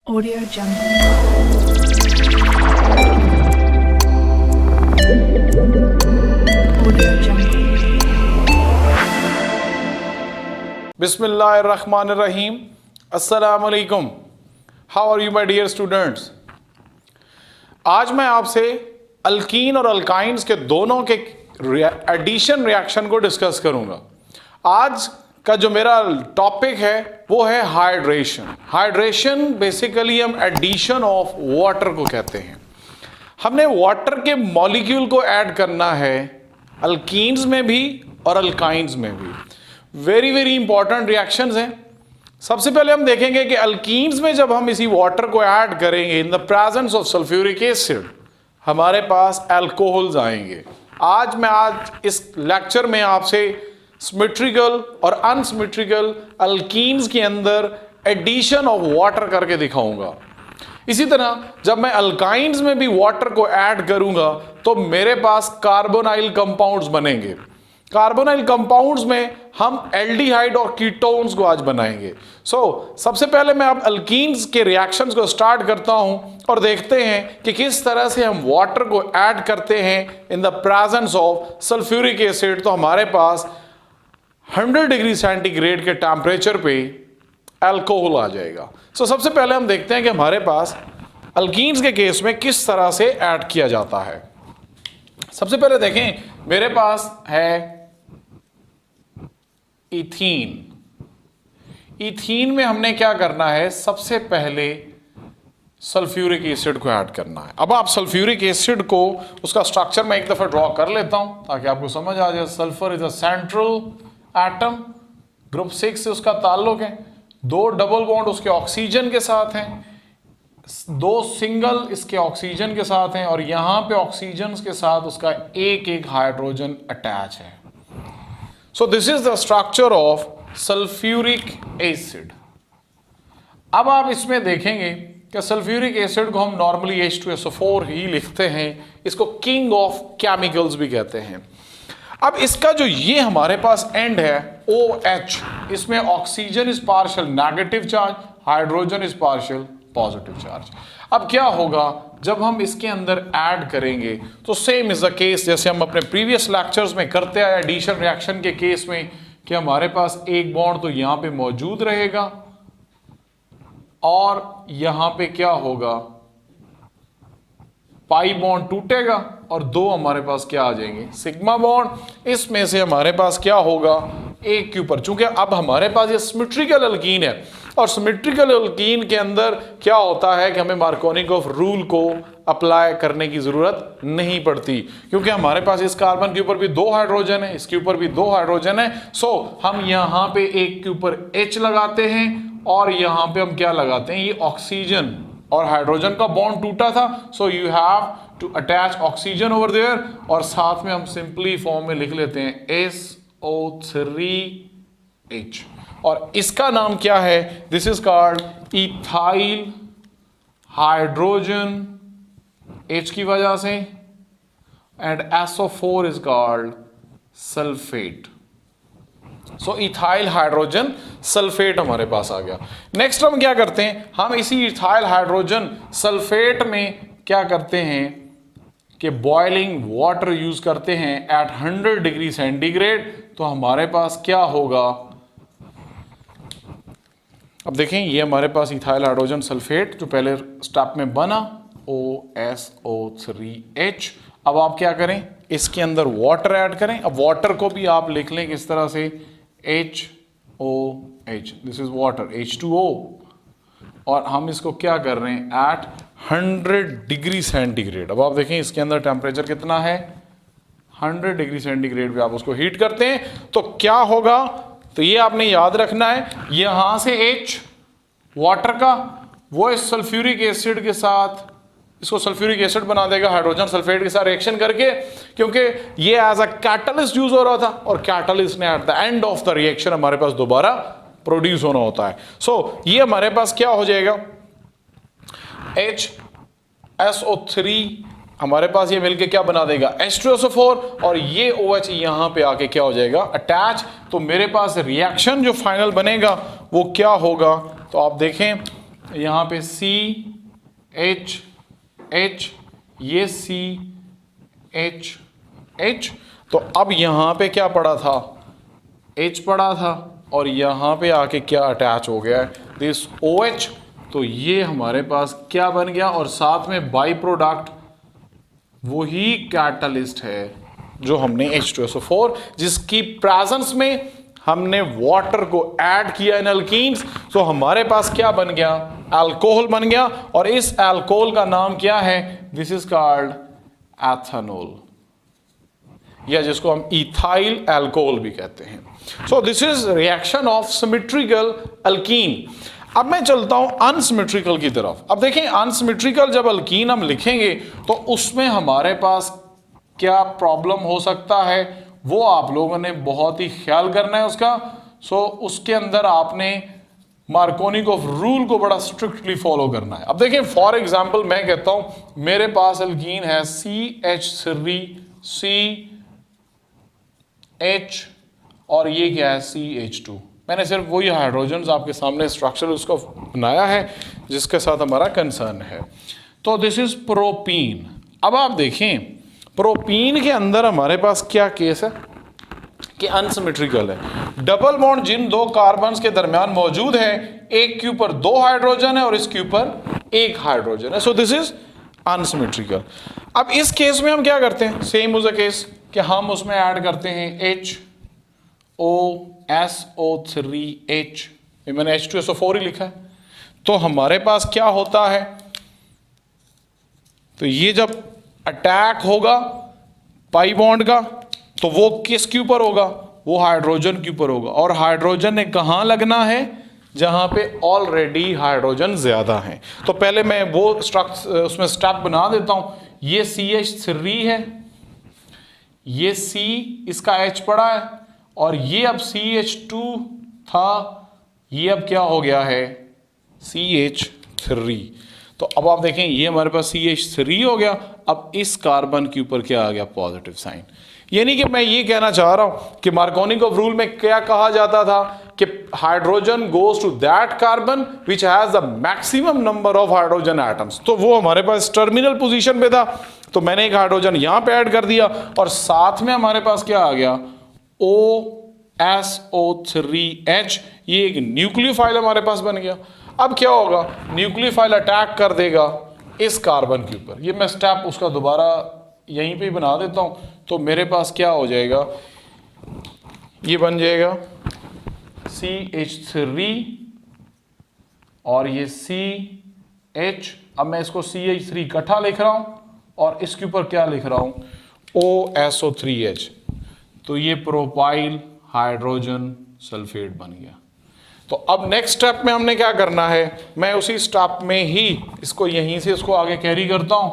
Audio Jungle. Audio Jungle. बिस्मिल्लाहिर्रहमानिर्रहीम। अस्सलाम वालेकुम। How are you my dear students. आज मैं आपसे अल्कीन और अल्काइंस के दोनों के एडिशन रिएक्शन को डिस्कस करूंगा। आज का जो मेरा टॉपिक है वो है हाइड्रेशन। हाइड्रेशन बेसिकली हम एडिशन ऑफ वाटर को कहते हैं। हमने वाटर के मॉलिक्यूल को ऐड करना है अल्कीन्स में भी और अल्काइंस में भी। वेरी वेरी इंपॉर्टेंट रिएक्शंस हैं। सबसे पहले हम देखेंगे कि अल्कीन्स में जब हम इसी वाटर को ऐड करेंगे in the presence of sulphuric acid हमारे पास अल्कोहल्स आएंगे। आज इस लेक्चर में आपसे सिमेट्रिकल और अनसिमेट्रिकल अल्कीन्स के अंदर एडिशन ऑफ वाटर करके दिखाऊंगा। इसी तरह जब मैं अल्काइंस में भी वाटर को ऐड करूंगा तो मेरे पास कार्बोनाइल कंपाउंड्स बनेंगे। कार्बोनाइल कंपाउंड्स में हम एल्डिहाइड और कीटोन्स को आज बनाएंगे। सबसे पहले मैं अब अल्कीन्स के रिएक्शंस को स्टार्ट करता हूं और देखते हैं कि किस तरह से हम वाटर को ऐड करते हैं in the presence of sulphuric acid. तो हमारे पास 100 डिग्री सेंटीग्रेड के टेम्परेचर पे अल्कोहल आ जाएगा। सबसे पहले हम देखते हैं कि हमारे पास अल्कीन्स के केस में किस तरह से ऐड किया जाता है। सबसे पहले देखें, मेरे पास है इथीन। इथीन में हमने क्या करना है, सबसे पहले सल्फ्यूरिक एसिड को ऐड करना है। अब आप सल्फ्यूरिक एसिड को उसका स्ट्रक्चर मैं एक दफा ड्रॉ कर लेता हूं ताकि आपको समझ आ जाए। Sulphur is a central atom, group 6 से उसका ताल्लुक है। 2 डबल बॉन्ड उसके ऑक्सीजन के साथ हैं, 2 सिंगल इसके ऑक्सीजन के साथ हैं और यहां पे ऑक्सीजन के साथ उसका एक हाइड्रोजन अटैच है। सो this is the structure of sulphuric acid. अब आप इसमें देखेंगे कि सल्फ्यूरिक एसिड को हम नॉर्मली H2SO4 ही लिखते हैं। इसको किंग ऑफ केमिकल्स भी कहते हैं। अब इसका जो ये हमारे पास एंड है OH, इसमें oxygen is partial negative charge, hydrogen is partial positive charge. अब क्या होगा जब हम इसके अंदर ऐड करेंगे तो सेम इज द केस जैसे हम अपने प्रीवियस लेक्चर्स में करते आए एडिशन रिएक्शन के केस में कि हमारे पास एक बॉन्ड तो यहां पे मौजूद रहेगा और यहां पे क्या होगा, पाई बॉन्ड टूटेगा और 2 हमारे पास क्या आ जाएंगे, सिग्मा बॉन्ड। इसमें से हमारे पास क्या होगा, एक के ऊपर, चूंकि अब हमारे पास ये सिमेट्रिकल अल्कीन है और सिमेट्रिकल अल्कीन के अंदर क्या होता है कि हमें मार्कोनिकोव रूल को अप्लाई करने की जरूरत नहीं पड़ती क्योंकि हमारे पास इस कार्बन के ऊपर भी 2 हाइड्रोजन है, इसके ऊपर भी 2 हाइड्रोजन है। हम यहां पे एक के ऊपर H लगाते हैं और यहां पे हम क्या लगाते हैं, ये ऑक्सीजन और हाइड्रोजन का बॉन्ड टूटा था। So you have to attach oxygen over there और साथ में हम सिंपली फॉर्म में लिख लेते हैं SO3H और इसका नाम क्या है, this is called ethyl hydrogen H की वजह से and SO4 is called sulphate. Ethyl hydrogen sulphate हमारे पास आ गया। नेक्स्ट हम क्या करते हैं, हम इसी इथाइल हाइड्रोजन सल्फेट में क्या करते हैं कि बॉइलिंग वाटर यूज करते हैं एट 100 डिग्री सेंटीग्रेड। तो हमारे पास क्या होगा, अब देखें ये हमारे पास इथाइल हाइड्रोजन सल्फेट जो पहले स्टेप में बना OSO3H। अब आप क्या करें, इसके अंदर वाटर ऐड करें। अब वाटर को भी आप लिख लें किस तरह से, HOH, this is water, H2O और हम इसको क्या कर रहे हैं एट 100 डिग्री सेंटीग्रेड। अब आप देखें इसके अंदर टेम्परेचर कितना है, 100 डिग्री सेंटीग्रेड पे आप उसको हीट करते हैं तो क्या होगा, तो ये आपने याद रखना है, यहां से H वाटर का वो इस सल्फ्यूरिक एसिड के साथ इसको सल्फ्यूरिक एसिड बना देगा हाइड्रोजन सल्फेट के साथ रिएक्शन करके, क्योंकि ये एज अ कैटलिस्ट यूज हो रहा था और कैटलिस्ट ने at the end of the reaction हमारे पास दोबारा प्रोड्यूस होना होता है। ये हमारे पास क्या हो जाएगा, HSO3 हमारे पास ये मिलके क्या बना देगा, H2SO4 और ये OH यहां पे आके क्या हो जाएगा, अटैच। तो मेरे पास रिएक्शन जो फाइनल बनेगा वो क्या होगा, तो आप देखें यहाँ पे CH, ये CH। तो अब यहाँ पे क्या पड़ा था, H पड़ा था, और यहाँ पे आके क्या अटैच हो गया है, दिस OH। तो ये हमारे पास क्या बन गया, और साथ में बाई प्रोडक्ट वही कैटलिस्ट है जो हमने H2SO4 जिसकी प्रेजेंस में हमने वाटर को ऐड किया इन अल्कीन्स। तो हमारे पास क्या बन गया, अल्कोहल बन गया, और इस अल्कोहल का नाम क्या है, दिस इज कॉल्ड एथेनॉल, या जिसको हम इथाइल अल्कोहल भी कहते हैं। सो this is reaction of symmetrical alkyne. अब मैं चलता हूं अनसिमेट्रिकल की तरफ। अब देखें अनसिमेट्रिकल जब अल्कीन हम लिखेंगे तो उसमें हमारे पास क्या प्रॉब्लम हो सकता है, वो आप लोगों ने बहुत ही ख्याल करना है उसका। सो उसके अंदर आपने मार्कोनिकोव रूल को बड़ा स्ट्रिक्टली फॉलो करना है। अब देखें फॉर एग्जांपल मैं कहता हूं मेरे पास अल्कीन है CH3CH, और ये क्या है CH2। मैंने सिर्फ वही हाइड्रोजन्स आपके सामने स्ट्रक्चर उसको बनाया है जिसके साथ हमारा कंसर्न है। तो दिस इज प्रोपीन। अब आप देखें प्रोपीन के अंदर हमारे पास क्या केस है कि अनसिमेट्रिकल है। डबल बॉन्ड जिन दो कार्बन्स के दरमियान मौजूद है, एक के ऊपर 2 हाइड्रोजन है और इसके ऊपर 1 हाइड्रोजन है। सो दिस इज अनसिमेट्रिकल। अब इस केस में हम क्या करते हैं, सेम उस केस कि हम उसमें ऐड करते हैं HOSO3H, मैंने H2SO4 ही लिखा है। तो हमारे पास क्या होता है, तो ये जब अटैक होगा पाई बॉन्ड का तो वो किसके ऊपर होगा, वो हाइड्रोजन के ऊपर होगा, और हाइड्रोजन ने कहाँ लगना है, जहां पे ऑलरेडी हाइड्रोजन ज्यादा है। तो पहले मैं वो उसमें स्टेप बना देता हूं। ये CH3 है, ये C इसका H पड़ा है, और ये अब CH2 था, ये अब क्या हो गया है CH3। तो अब आप देखें ये हमारे पास CH3 हो गया। अब इस कार्बन के ऊपर क्या आ गया, पॉजिटिव साइन। यानी कि मैं ये कहना चाह रहा हूं कि मार्कोनिकोव रूल में क्या कहा जाता था कि hydrogen goes to that carbon which has the maximum number of hydrogen atoms. तो वो हमारे पास टर्मिनल पोजीशन पे था, तो मैंने एक हाइड्रोजन यहां पे ऐड कर दिया, और साथ में हमारे पास क्या आ गया OSO3H। ये एक न्यूक्लियोफाइल हमारे पास बन गया। अब क्या होगा, न्यूक्लियोफाइल अटैक कर देगा इस कार्बन के ऊपर। ये मैं स्टेप उसका दोबारा यहीं पे बना देता हूं। तो मेरे पास क्या हो जाएगा, ये बन जाएगा CH3 और ये CH। अब मैं इसको CH3 इकट्ठा लिख रहा हूं और इसके ऊपर क्या लिख रहा हूं, OSO3H। तो ये प्रोपाइल हाइड्रोजन सल्फेट बन गया। तो अब नेक्स्ट स्टेप में हमने क्या करना है, मैं उसी स्टेप में ही इसको यहीं से इसको आगे कैरी करता हूं।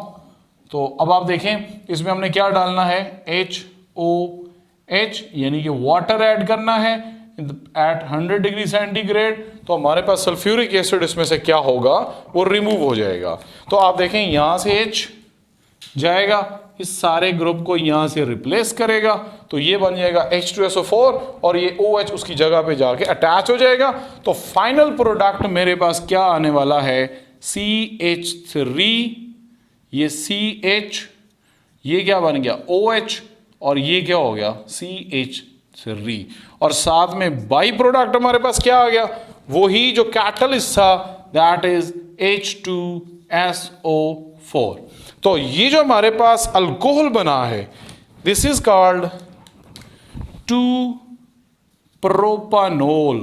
तो अब आप देखें इसमें हमने क्या डालना है, HOH, यानी कि वाटर ऐड करना है एट 100 डिग्री सेंटीग्रेड। तो हमारे पास सल्फ्यूरिक एसिड इसमें से क्या होगा, वो रिमूव हो जाएगा। तो आप देखें यहां से H जाएगा, इस सारे ग्रुप को यहां से रिप्लेस करेगा, तो ये बन जाएगा H2SO4, और ये OH उसकी जगह पे जाके अटैच हो जाएगा। तो फाइनल प्रोडक्ट मेरे पास क्या आने वाला है, CH3, ये CH, ये क्या बन गया OH, और ये क्या हो गया CH3, और साथ में बाई प्रोडक्ट हमारे पास क्या आ गया, वही जो कैटलिस्ट था, दैट इज H2SO4। तो ये जो हमारे पास अल्कोहल बना है, this is called two propanol.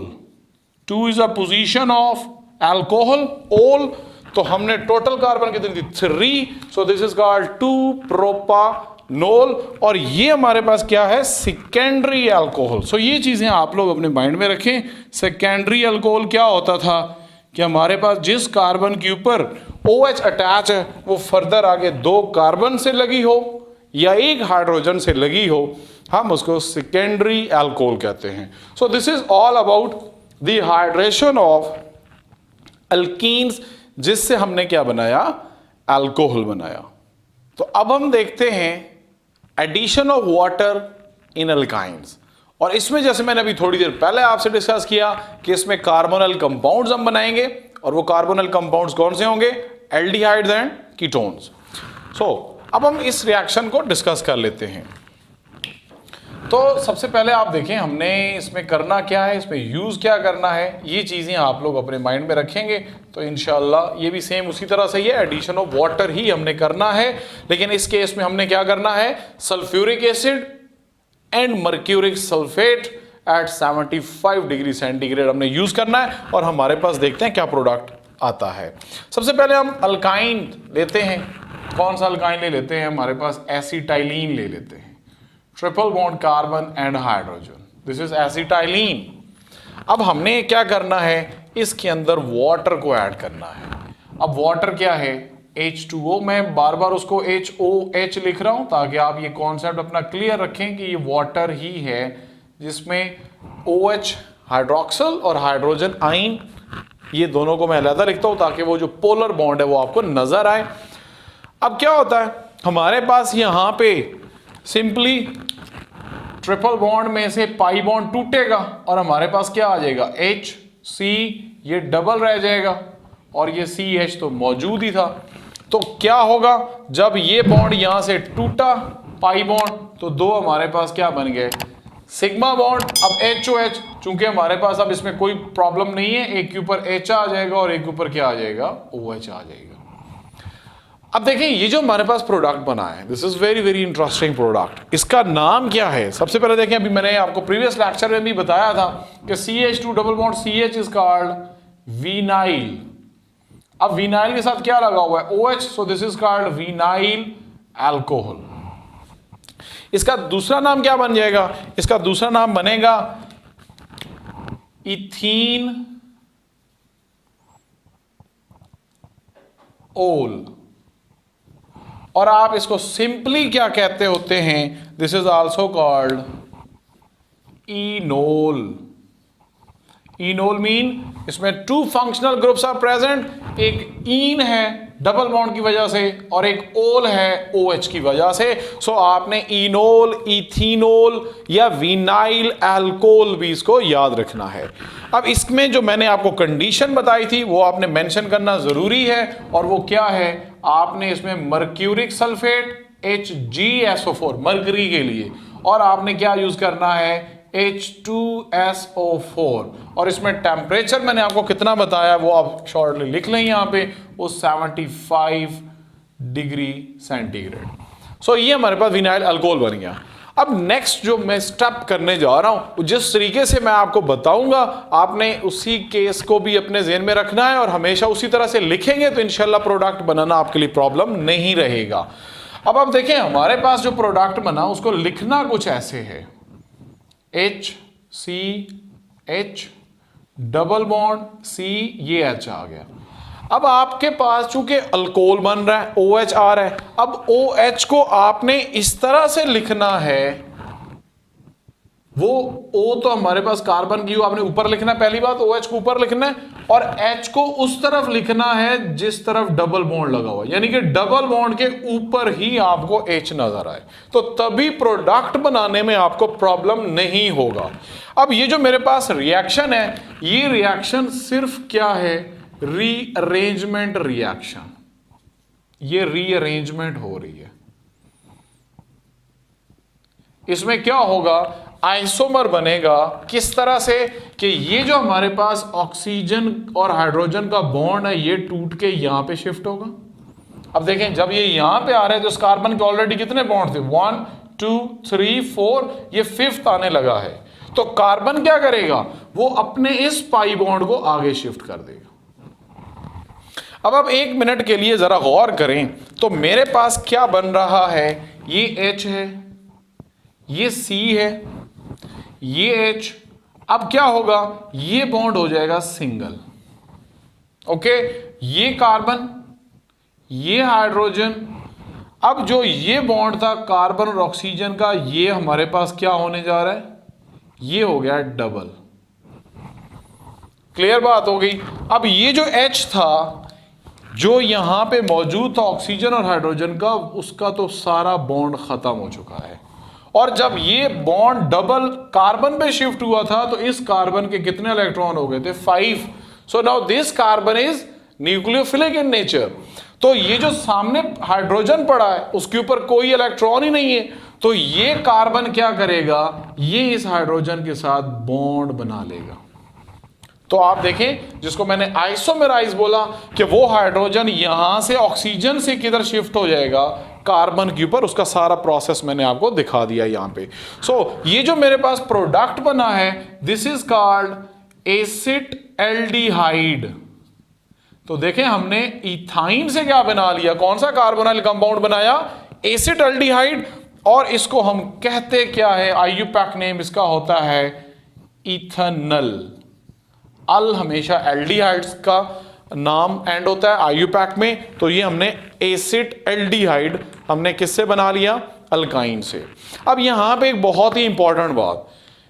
2 is a position of alcohol, ol, तो हमने टोटल कार्बन कितनी थी 3, so this is called two propanol. और ये हमारे पास क्या है, सेकेंडरी अल्कोहल। सो ये चीजें आप लोग अपने माइंड में रखें। सेकेंडरी अल्कोहल क्या होता था कि हमारे पास जिस कार्बन के ऊपर OH अटैच है वो फर्दर आगे 2 कार्बन से लगी हो या 1 हाइड्रोजन से लगी हो, हम उसको सेकेंडरी अल्कोहल कहते हैं। सो this is all about the hydration of alkenes, जिससे हमने क्या बनाया, अल्कोहल बनाया। तो अब हम देखते हैं addition of water in alkynes. और इसमें जैसे मैंने अभी थोड़ी देर पहले आपसे डिस्कस किया कि इसमें कार्बोनल कंपाउंड्स हम बनाएंगे और वो कार्बोनिल कंपाउंड्स कौन से होंगे? Aldehydes and ketones. सो अब हम इस रिएक्शन को डिस्कस कर लेते हैं। तो सबसे पहले आप देखें हमने इसमें करना क्या है, इसमें यूज़ क्या करना है, ये चीज़ें आप लोग अपने माइंड में रखेंगे तो इंशाल्लाह ये भी सेम उसी तरह से ही है, एडिशन ऑफ वाटर ही हमने करना है। लेकिन इस केस में हमने क्या करना है, sulphuric acid and mercuric sulphate at 75 degree centigrade हमने यूज़ करना है और हमारे पास देखते हैं क्या प्रोडक्ट आता है। सबसे पहले हम अल्काइन लेते हैं। कौन सा अल्काइन ले लेते हैं? हमारे पास एसिटाइलिन ले लेते हैं, triple bond carbon and hydrogen, this is acetylene. अब हमने क्या करना है, इसके अंदर वाटर को ऐड करना है। अब वाटर क्या है? H2O। मैं बार बार उसको HOH लिख रहा हूं ताकि आप ये कॉन्सेप्ट अपना क्लियर रखें कि ये वाटर ही है जिसमें OH हाइड्रोक्सल और हाइड्रोजन आइन, ये दोनों को मैं अलग लिखता हूं ताकि वो जो पोलर बॉन्ड है वो आपको नजर आए। अब क्या होता है, हमारे पास यहां पे सिंपली ट्रिपल बॉन्ड में से पाई बॉन्ड टूटेगा और हमारे पास क्या आ जाएगा? HC, ये डबल रह जाएगा और ये CH तो मौजूद ही था। तो क्या होगा, जब ये बॉन्ड यहां से टूटा पाई बॉन्ड तो दो हमारे पास क्या बन गए? Sigma bond. अब HOH, चूंकि हमारे पास अब इसमें कोई प्रॉब्लम नहीं है, एक के ऊपर H आ जाएगा और एक के ऊपर क्या आ जाएगा? OH आ जाएगा। अब देखें ये जो हमारे पास प्रोडक्ट बना है, this is very very interesting product. इसका नाम क्या है? सबसे पहले देखें, अभी मैंने आपको प्रीवियस लेक्चर में भी बताया था कि CH2 double bond CH is called vinyl. अब विनाइल के साथ क्या लगा हुआ है? OH, so this is called vinyl alcohol. इसका दूसरा नाम क्या बन जाएगा? इसका दूसरा नाम बनेगा इथीन ओल, और आप इसको सिंपली क्या कहते होते हैं? This is also called enol. Enol mean इसमें two functional groups are present, एक ईन है डबल बॉन्ड की वजह से और एक ओल है OH की वजह से। सो आपने इनोल, इथीनोल या विनाइल अल्कोहल भी इसको याद रखना है। अब इसमें जो मैंने आपको कंडीशन बताई थी वो आपने मेंशन करना जरूरी है, और वो क्या है? आपने इसमें मर्क्यूरिक सल्फेट HgSO4 मरकरी के लिए, और आपने क्या यूज करना है? H2SO4। और इसमें टेम्परेचर मैंने आपको कितना बताया वो आप शॉर्टली लिख लें यहाँ पे, वो 75 डिग्री सेंटीग्रेड। सो ये हमारे पास विनाइल अल्कोहल बन गया। अब नेक्स्ट जो मैं स्टेप करने जा रहा हूं, जिस तरीके से मैं आपको बताऊंगा आपने उसी केस को भी अपने ज़हन में रखना है और हमेशा उसी तरह से लिखेंगे तो इंशाल्लाह प्रोडक्ट बनाना आपके लिए प्रॉब्लम नहीं रहेगा। अब आप देखें हमारे पास जो प्रोडक्ट बना उसको लिखना कुछ ऐसे है, HCH डबल बॉन्ड C, ये H आ गया। अब आपके पास चूंकि अल्कोहल बन रहा है, OH आ रहा है, अब OH को आपने इस तरह से लिखना है, वो O तो हमारे पास कार्बन की आपने ऊपर लिखना है, पहली बात OH को ऊपर लिखना है, और H को उस तरफ लिखना है जिस तरफ डबल बॉन्ड लगा हुआ है, यानी कि डबल बॉन्ड के ऊपर ही आपको H नजर आए, तो तभी प्रोडक्ट बनाने में आपको प्रॉब्लम नहीं होगा। अब ये जो मेरे पास रिएक्शन है, ये रिएक्शन सिर्फ क्या है? Rearrangement reaction. ये रीअरेंजमेंट हो रही है। इसमें क्या होगा? आइसोमर बनेगा। किस तरह से कि ये जो हमारे पास ऑक्सीजन और हाइड्रोजन का बॉन्ड है ये टूट के यहां पे शिफ्ट होगा। अब देखें जब ये यहां पे आ रहे हैं तो इस कार्बन के ऑलरेडी कितने बॉन्ड थे? 1 2 3 4, ये 5th आने लगा है। तो कार्बन क्या करेगा? वो अपने इस पाई बॉन्ड को आगे शिफ्ट कर देगा। अब आप 1 मिनट के लिए जरा गौर करें तो मेरे पास क्या बन रहा है? ये H है, ये C है, ये H। अब क्या होगा? ये बॉन्ड हो जाएगा सिंगल। ओके, ये कार्बन, ये हाइड्रोजन। अब जो ये बॉन्ड था कार्बन और ऑक्सीजन का, ये हमारे पास क्या होने जा रहा है? ये हो गया डबल। क्लियर बात हो गई। अब ये जो H था जो यहां पे मौजूद था ऑक्सीजन और हाइड्रोजन का, उसका तो सारा बॉन्ड खत्म हो चुका है। और जब ये बॉन्ड डबल कार्बन पे शिफ्ट हुआ था तो इस कार्बन के कितने इलेक्ट्रॉन हो गए थे? 5। So now this carbon is nucleophilic in nature. तो ये जो सामने हाइड्रोजन पड़ा है उसके ऊपर कोई इलेक्ट्रॉन ही नहीं है, तो ये कार्बन क्या करेगा, ये इस हाइड्रोजन के साथ बॉन्ड बना लेगा। तो आप देखें, जिसको मैंने आइसोमेराइज बोला कि वो हाइड्रोजन यहां से ऑक्सीजन से किधर शिफ्ट हो जाएगा, कार्बन के ऊपर, उसका सारा प्रोसेस मैंने आपको दिखा दिया यहां पे। सो ये जो मेरे पास प्रोडक्ट बना है, दिस इज कॉल्ड एसिटल्डिहाइड। तो देखें, हमने इथाइन से क्या बना लिया, कौन सा कार्बोनाइल कंपाउंड बनाया, एसिटल्डिहाइड। और इसको हम कहते क्या है, आईयूपैक नेम इसका होता है इथेनॉल। अल हमेशा एल्डिहाइड्स का नाम एंड होता है आईयूपैक में, तो ये हमने एसिटल्डिहाइड हमने किससे बना लिया, अल्काइन से। अब यहां पे एक बहुत ही इंपॉर्टेंट बात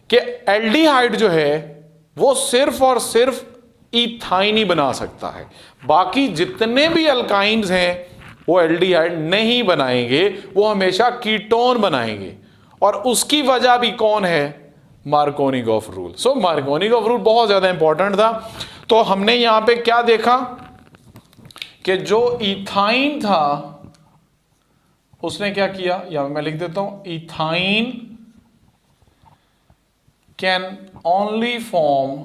कि एल्डिहाइड जो है वो सिर्फ और सिर्फ इथाइन ही बना सकता है, बाकी जितने भी अल्काइंस हैं वो एल्डिहाइड नहीं बनाएंगे, वो हमेशा कीटोन बनाएंगे। और उसकी वजह भी कौन है, मार्कोनिगॉफ रूल। सो मार्कोनिगॉफ रूल बहुत ज्यादा इंपॉर्टेंट था। तो हमने यहां पे क्या देखा कि जो इथाइन था उसने क्या किया, यहां मैं लिख देता हूं, ethyne can only form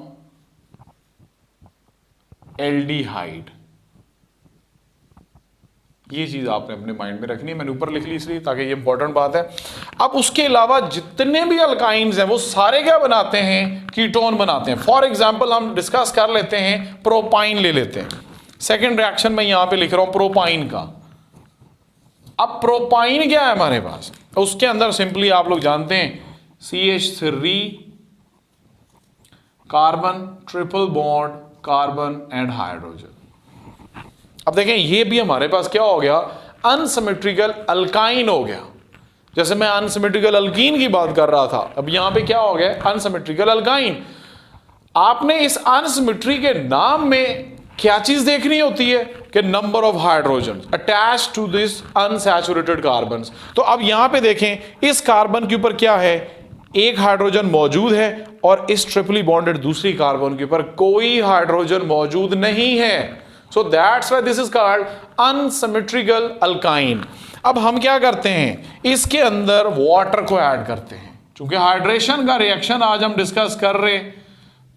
aldehyde. ये चीज आपने अपने माइंड में रखनी है, मैंने ऊपर लिख ली इसलिए ताकि ये इंपॉर्टेंट बात है। अब उसके अलावा जितने भी अल्काइंस हैं वो सारे क्या बनाते हैं, कीटोन बनाते हैं। फॉर एग्जांपल हम डिस्कस कर लेते हैं, प्रोपाइन ले लेते हैं। सेकंड रिएक्शन में यहां पे लिख रहा हूं प्रोपाइन का। अब प्रोपाइन क्या है हमारे पास, उसके अंदर सिंपली आप लोग जानते हैं CH3 carbon, triple bond, carbon and hydrogen. अब देखें, ये भी हमारे पास क्या हो गया, अनसिमेट्रिकल अल्काइन हो गया। जैसे मैं अनसिमेट्रिकल अल्कीन की बात कर रहा था, अब यहां पे क्या हो गया, अनसिमेट्रिकल अल्काइन। आपने इस अनसिमेट्री के नाम में क्या चीज देखनी होती है कि number of hydrogen attach to this unsaturated carbon. तो अब यहां पे देखें, इस कार्बन के ऊपर क्या है, एक हाइड्रोजन मौजूद है और इस ट्रिपली बॉन्डेड दूसरी कार्बन के ऊपर कोई हाइड्रोजन मौजूद नहीं है। So that's why this is called unsymmetrical alkyne. अब हम क्या करते हैं, इसके अंदर वाटर को ऐड करते हैं। क्योंकि हाइड्रेशन का रिएक्शन आज हम डिस्कस कर रहे हैं,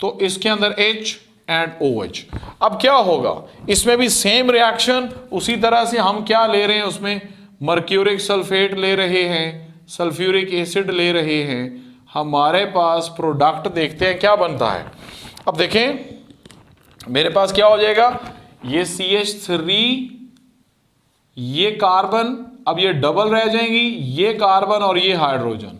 तो इसके अंदर H एंड OH। अब क्या होगा, इसमें भी सेम रिएक्शन, उसी तरह से हम क्या ले रहे हैं, उसमें मर्क्यूरिक सल्फेट ले रहे हैं, सल्फ्यूरिक एसिड ले रहे हैं, हमारे पास प्रोडक्ट देखते हैं क्या बनता है। अब देखें मेरे पास क्या हो जाएगा, ये CH3, ये कार्बन, अब ये डबल रह जाएंगी, ये कार्बन और ये हाइड्रोजन,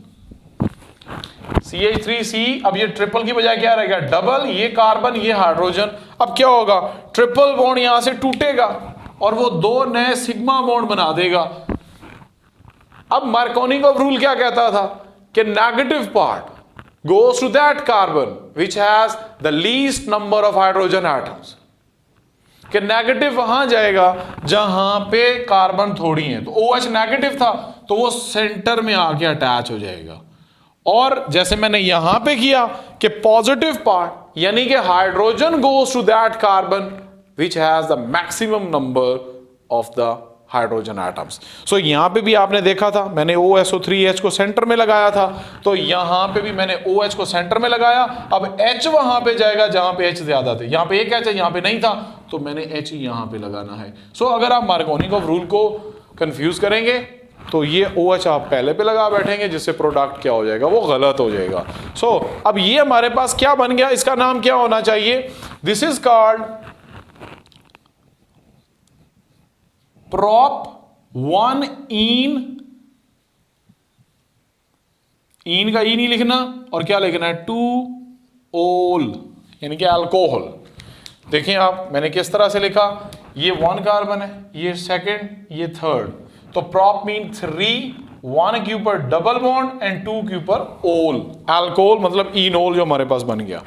CH3C, अब ये ट्रिपल की बजाय क्या रहेगा, डबल, ये कार्बन ये हाइड्रोजन। अब क्या होगा, ट्रिपल बॉन्ड यहां से टूटेगा और वो दो नए सिग्मा बॉन्ड बना देगा। अब मार्कोनिगॉफ रूल क्या कहता था कि negative part goes to that carbon which has the least number of hydrogen atoms, कि नेगेटिव वहां जाएगा जहां पे कार्बन थोड़ी है। तो OH नेगेटिव था तो वो सेंटर में आके अटैच हो जाएगा। और जैसे मैंने यहां पे किया कि पॉजिटिव पार्ट यानी कि hydrogen goes to that carbon which has the maximum number of the hydrogen atoms. So यहां पे भी आपने देखा था, मैंने OSO3H को सेंटर में लगाया था, तो यहां पे भी मैंने OH को सेंटर में लगाया। अब H वहां पे जाएगा जहां पे H ज्यादा थे, यहां पे एक H है यहां पे नहीं था, तो मैंने H यहां पे लगाना है। सो अगर आप मार्कोनिगॉफ रूल को कंफ्यूज करेंगे तो ये OH आप पहले पे लगा बैठेंगे, जिससे प्रोडक्ट क्या हो जाएगा, वो गलत हो जाएगा। सो अब ये हमारे पास क्या बन गया, इसका नाम क्या होना चाहिए, दिस इज कॉल्ड prop 1 इन का ई नहीं लिखना और क्या लिखना है 2 ओल यानी कि अल्कोहल। देखिए आप, मैंने किस तरह से लिखा, ये 1 कार्बन है, ये सेकंड, ये थर्ड, तो prop मीन 3, 1 के ऊपर डबल बॉन्ड एंड 2 के ऊपर ओल, अल्कोहल मतलब इनोल जो हमारे पास बन गया।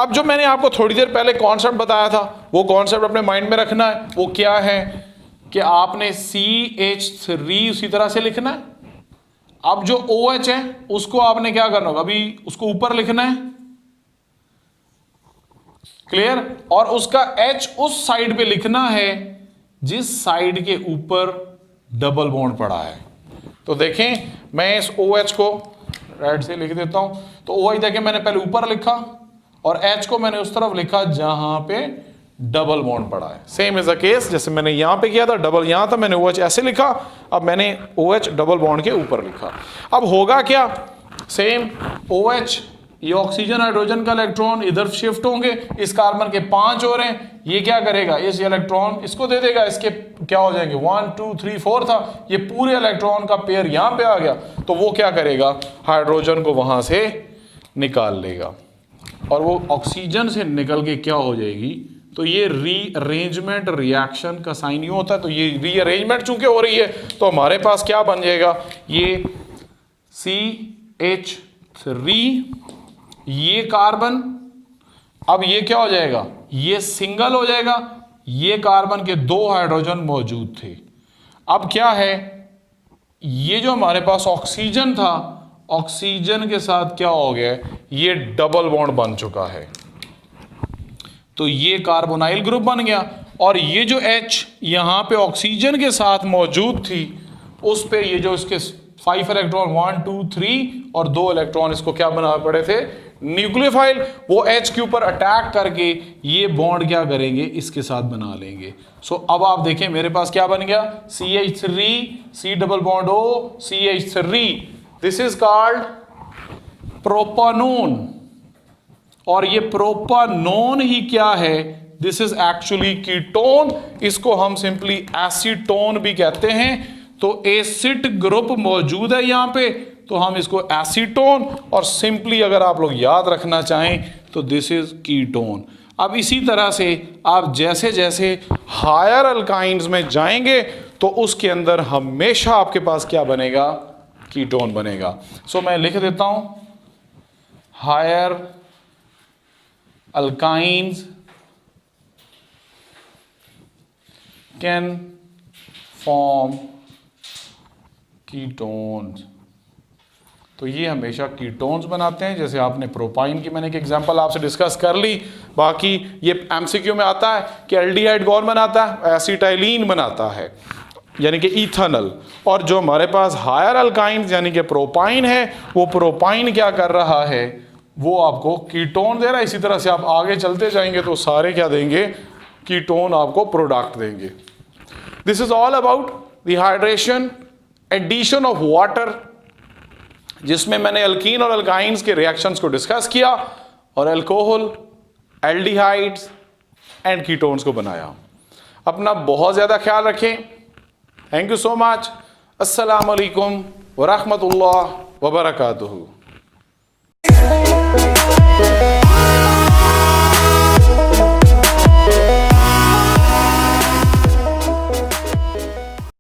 अब जो मैंने आपको थोड़ी देर पहले कॉन्सेप्ट बताया था वो कॉन्सेप्ट अपने माइंड में रखना है। वो क्या है कि आपने CH3 उसी तरह से लिखना है। अब जो OH है उसको आपने क्या करना होगा, अभी उसको ऊपर लिखना है, क्लियर। और उसका H उस साइड पे लिखना है जिस साइड के ऊपर डबल बॉन्ड पड़ा है। तो देखें मैं इस OH को राइट से लिख देता हूं। तो OH देखें मैंने पहले ऊपर लिखा और H को मैंने उस तरफ लिखा जहां पे डबल बॉन्ड पड़ा है। सेम इज अ केस जैसे मैंने यहां पे किया था, डबल यहां था, मैंने OH ऐसे लिखा, अब मैंने OH डबल बॉन्ड के ऊपर लिखा। अब होगा क्या, सेम OH ये ऑक्सीजन हाइड्रोजन का इलेक्ट्रॉन इधर शिफ्ट होंगे, इस कार्बन के 5 हो रहे हैं, ये क्या करेगा, इस इलेक्ट्रॉन इसको दे देगा, इसके क्या हो जाएंगे 1 2 3 4 था, ये पूरे इलेक्ट्रॉन का पेयर यहां पे आ गया, तो वो क्या करेगा, हाइड्रोजन को वहां से निकाल लेगा और वो ऑक्सीजन से निकल के क्या हो जाएगी, तो ये रीअरेंजमेंट रिएक्शन का साइन यूं होता है। तो ये रीअरेंजमेंट चूंकि हो रही है तो हमारे पास क्या बन जाएगा, ये CH3, ये कार्बन, अब ये क्या हो जाएगा, ये सिंगल हो जाएगा, ये कार्बन के 2 हाइड्रोजन मौजूद थे। अब क्या है, ये जो हमारे पास ऑक्सीजन था, ऑक्सीजन के साथ क्या हो गया, ये डबल बॉन्ड बन चुका है, तो ये कार्बोनाइल ग्रुप बन गया। और ये जो H यहां पे ऑक्सीजन के साथ मौजूद थी, उस पे ये जो इसके 5 इलेक्ट्रॉन 1 2 3 और 2 इलेक्ट्रॉन इसको क्या बना पड़े थे, न्यूक्लियोफाइल, वो H के ऊपर अटैक करके ये बॉन्ड क्या करेंगे, इसके साथ बना लेंगे। सो अब आप देखें मेरे पास क्या बन गया, CH3 C double bond O CH3, this is called propanone. और ये प्रोपानोन ही क्या है, दिस इज एक्चुअली कीटोन, इसको हम सिंपली एसीटोन भी कहते हैं। तो एसिड ग्रुप मौजूद है यहां पे, तो हम इसको एसीटोन, और सिंपली अगर आप लोग याद रखना चाहें तो दिस इज कीटोन। अब इसी तरह से आप जैसे जैसे हायर अल्काइंस में जाएंगे तो उसके अंदर हमेशा आपके पास क्या बनेगा, कीटोन बनेगा। सो मैं लिख देता हूं, higher alkynes can form ketones. तो ये हमेशा कीटोन्स बनाते हैं। जैसे आपने प्रोपाइन की मैंने एक एग्जांपल आपसे डिस्कस कर ली। बाकी ये एमसीक्यू में आता है कि एल्डिहाइड कौन बनाता है, एसिटाइलिन बनाता है, यानी कि इथेनॉल। और जो हमारे पास हायर अल्काइंस यानी कि प्रोपाइन है, वो प्रोपाइन क्या कर रहा है, वो आपको कीटोन दे रहा है। इसी तरह से आप आगे चलते जाएंगे तो सारे क्या देंगे, कीटोन आपको प्रोडक्ट देंगे। This is all about the hydration, addition of water, जिसमें मैंने अल्कीन और अल्काइंस के रिएक्शंस को डिस्कस किया और अल्कोहल, एल्डिहाइड्स एंड कीटोन्स को बनाया। अपना बहुत ज़्यादा ख्याल रखें। Thank you so much. अस्सलाम वालेकुम व रहमतुल्लाह व बरकातुहू।